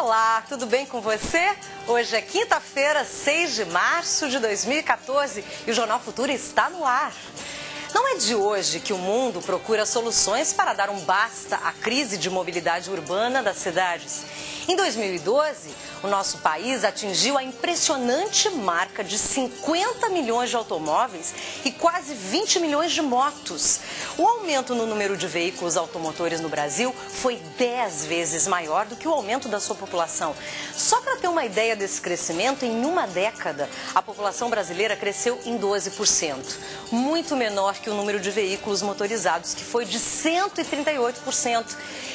Olá, tudo bem com você? Hoje é quinta-feira, 6 de março de 2014 e o Jornal Futuro está no ar. Não é de hoje que o mundo procura soluções para dar um basta à crise de mobilidade urbana das cidades. Em 2012, o nosso país atingiu a impressionante marca de 50 milhões de automóveis e quase 20 milhões de motos. O aumento no número de veículos automotores no Brasil foi 10 vezes maior do que o aumento da sua população. Só para ter uma ideia desse crescimento, em uma década, a população brasileira cresceu em 12%. Muito menor que o número de veículos motorizados, que foi de 138%.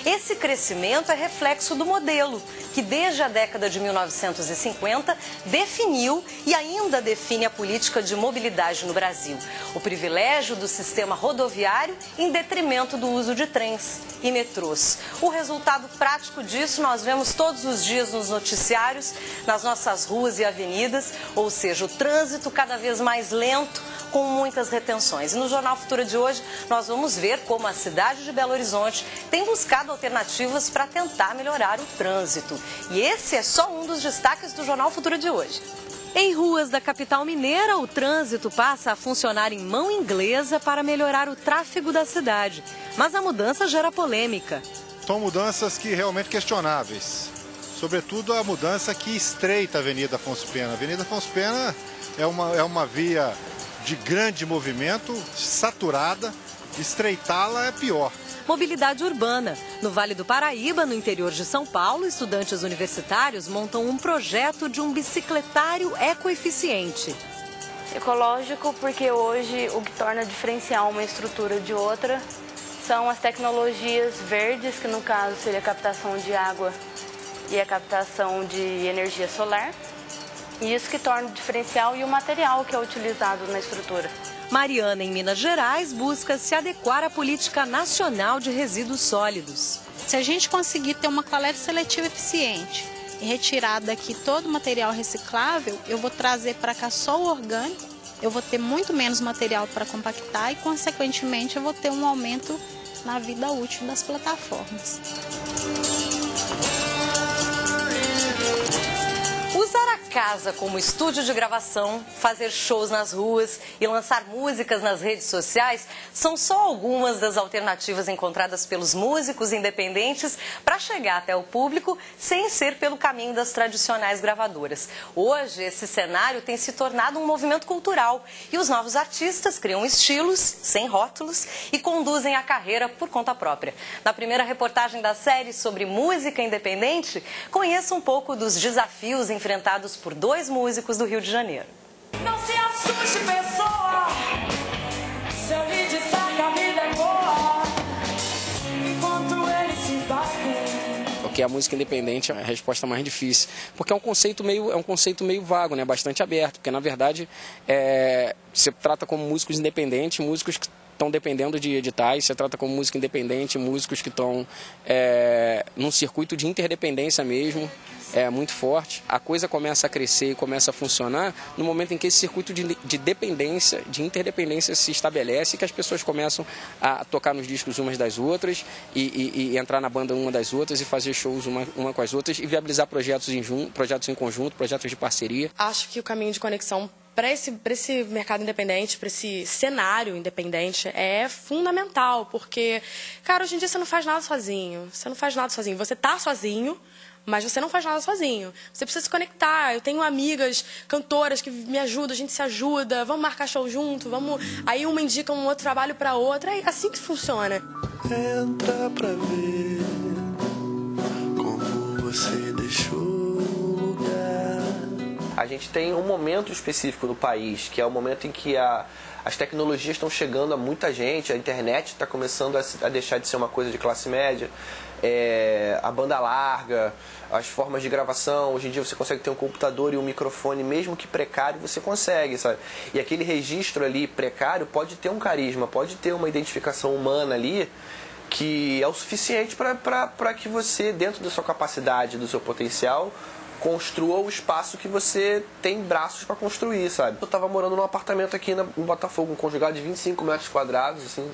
Esse crescimento é reflexo do modelo, que desde a década de 1950 definiu e ainda define a política de mobilidade no Brasil. O privilégio do sistema rodoviário em detrimento do uso de trens e metrôs. O resultado prático disso nós vemos todos os dias nos noticiários, nas nossas ruas e avenidas, ou seja, o trânsito cada vez mais lento, com muitas retenções. E no Jornal Futuro de hoje nós vamos ver como a cidade de Belo Horizonte tem buscado alternativas para tentar melhorar o trânsito. E esse é só um dos destaques do Jornal Futuro de hoje. Em ruas da capital mineira, o trânsito passa a funcionar em mão inglesa para melhorar o tráfego da cidade. Mas a mudança gera polêmica. São mudanças que realmente questionáveis. Sobretudo a mudança que estreita a Avenida Afonso Pena. A Avenida Afonso Pena é uma via de grande movimento, saturada. Estreitá-la é pior. Mobilidade urbana. No Vale do Paraíba, no interior de São Paulo, estudantes universitários montam um projeto de um bicicletário ecoeficiente. Ecológico porque hoje o que torna diferencial uma estrutura de outra são as tecnologias verdes, que no caso seria a captação de água e a captação de energia solar. E isso que torna o diferencial e o material que é utilizado na estrutura. Mariana, em Minas Gerais, busca se adequar à política nacional de resíduos sólidos. Se a gente conseguir ter uma coleta seletiva eficiente e retirar daqui todo o material reciclável, eu vou trazer para cá só o orgânico, eu vou ter muito menos material para compactar e, consequentemente, eu vou ter um aumento na vida útil das plataformas. Usar a casa como estúdio de gravação, fazer shows nas ruas e lançar músicas nas redes sociais são só algumas das alternativas encontradas pelos músicos independentes para chegar até o público sem ser pelo caminho das tradicionais gravadoras. Hoje, esse cenário tem se tornado um movimento cultural e os novos artistas criam estilos, sem rótulos, e conduzem a carreira por conta própria. Na primeira reportagem da série sobre música independente, conheça um pouco dos desafios enfrentados por dois músicos do Rio de Janeiro. Não se assuste, pessoa, se eu lhe disser que a vida é boa, enquanto ele se bate. Porque a música independente é a resposta mais difícil, porque é um conceito meio vago, né? Bastante aberto, porque na verdade você trata como músicos independentes, músicos que estão dependendo de editais, você trata como música independente, músicos que estão num circuito de interdependência mesmo, muito forte. A coisa começa a crescer e começa a funcionar no momento em que esse circuito de dependência, de interdependência se estabelece, que as pessoas começam a tocar nos discos umas das outras e entrar na banda uma das outras e fazer shows uma com as outras e viabilizar projetos em conjunto, projetos de parceria. Acho que o caminho de conexão para esse mercado independente, para esse cenário independente, é fundamental, porque, cara, hoje em dia você não faz nada sozinho. Você não faz nada sozinho. Você tá sozinho, mas você não faz nada sozinho. Você precisa se conectar. Eu tenho amigas cantoras que me ajudam, a gente se ajuda, vamos marcar show junto, vamos. Aí uma indica um outro trabalho para outra, é assim que funciona. Entra pra ver como você deixou o lugar. A gente tem um momento específico no país, que é o momento em que as tecnologias estão chegando a muita gente, a internet está começando a deixar de ser uma coisa de classe média, a banda larga, as formas de gravação. Hoje em dia você consegue ter um computador e um microfone, mesmo que precário, você consegue, sabe? E aquele registro ali precário pode ter um carisma, pode ter uma identificação humana ali, que é o suficiente para que você, dentro da sua capacidade, do seu potencial, construa o espaço que você tem braços para construir, sabe? Eu tava morando num apartamento aqui em Botafogo, um conjugado de 25 metros quadrados, assim,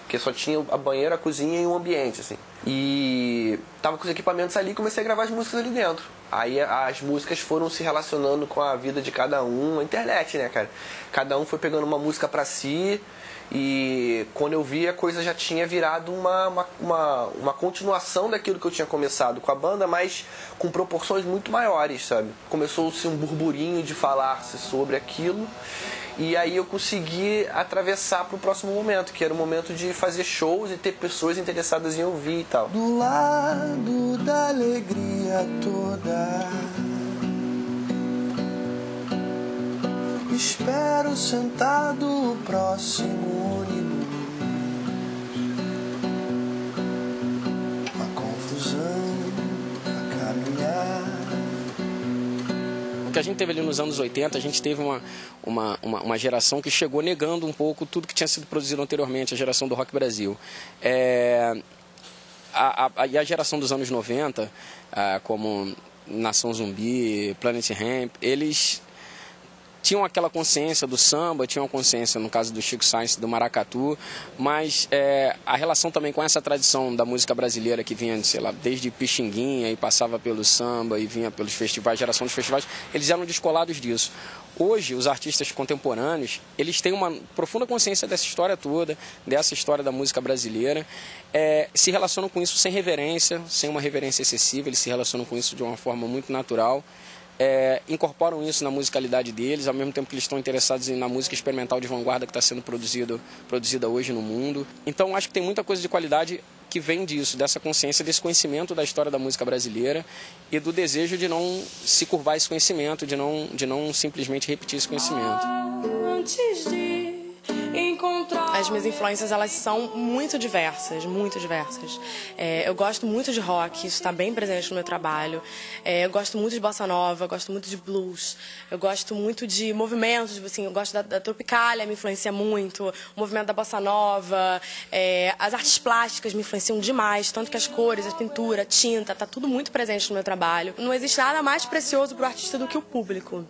que só tinha a banheira, a cozinha e um ambiente, assim. E tava com os equipamentos ali e comecei a gravar as músicas ali dentro. Aí as músicas foram se relacionando com a vida de cada um, a internet, né, cara? Cada um foi pegando uma música pra si e quando eu vi a coisa já tinha virado uma continuação daquilo que eu tinha começado com a banda, mas com proporções muito maiores, sabe? Começou-se um burburinho de falar-se sobre aquilo. E aí eu consegui atravessar para o próximo momento, que era o momento de fazer shows e ter pessoas interessadas em ouvir e tal. Do lado da alegria toda, espero sentado o próximo ônibus. A confusão a caminhar. O que a gente teve ali nos anos 80, a gente teve uma geração que chegou negando um pouco tudo que tinha sido produzido anteriormente, a geração do Rock Brasil. E a geração dos anos 90, como Nação Zumbi, Planet Hemp, eles tinham aquela consciência do samba, tinham a consciência, no caso do Chico Sainz, do maracatu, mas a relação também com essa tradição da música brasileira que vinha, sei lá, desde Pixinguinha e passava pelo samba e vinha pelos festivais, geração dos festivais, eles eram descolados disso. Hoje, os artistas contemporâneos, eles têm uma profunda consciência dessa história toda, dessa história da música brasileira, se relacionam com isso sem reverência, sem uma reverência excessiva, eles se relacionam com isso de uma forma muito natural. Incorporam isso na musicalidade deles, ao mesmo tempo que eles estão interessados na música experimental de vanguarda que está sendo produzida hoje no mundo. Então, acho que tem muita coisa de qualidade que vem disso, dessa consciência, desse conhecimento da história da música brasileira e do desejo de não se curvar esse conhecimento, de não simplesmente repetir esse conhecimento. Antes de encontrar... As minhas influências, elas são muito diversas, muito diversas. Eu gosto muito de rock, isso está bem presente no meu trabalho. Eu gosto muito de bossa nova, eu gosto muito de blues. Eu gosto muito de movimentos, assim, eu gosto da Tropicália, me influencia muito. O movimento da bossa nova, as artes plásticas me influenciam demais, tanto que as cores, a pintura, a tinta, tá tudo muito presente no meu trabalho. Não existe nada mais precioso para o artista do que o público.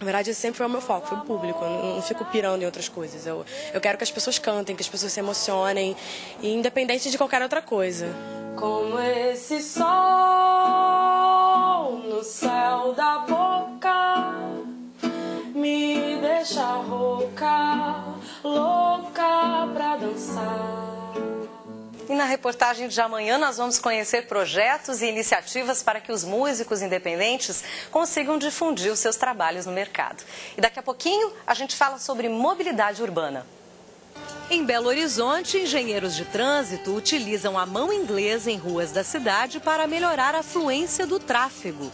Na verdade, esse sempre foi o meu foco, foi o público. Eu não fico pirando em outras coisas. Eu quero que as pessoas cantem, que as pessoas se emocionem, independente de qualquer outra coisa. Como esse sol no céu da boca me deixa rouca, louca pra dançar. E na reportagem de amanhã nós vamos conhecer projetos e iniciativas para que os músicos independentes consigam difundir os seus trabalhos no mercado. E daqui a pouquinho a gente fala sobre mobilidade urbana. Em Belo Horizonte, engenheiros de trânsito utilizam a mão inglesa em ruas da cidade para melhorar a fluência do tráfego.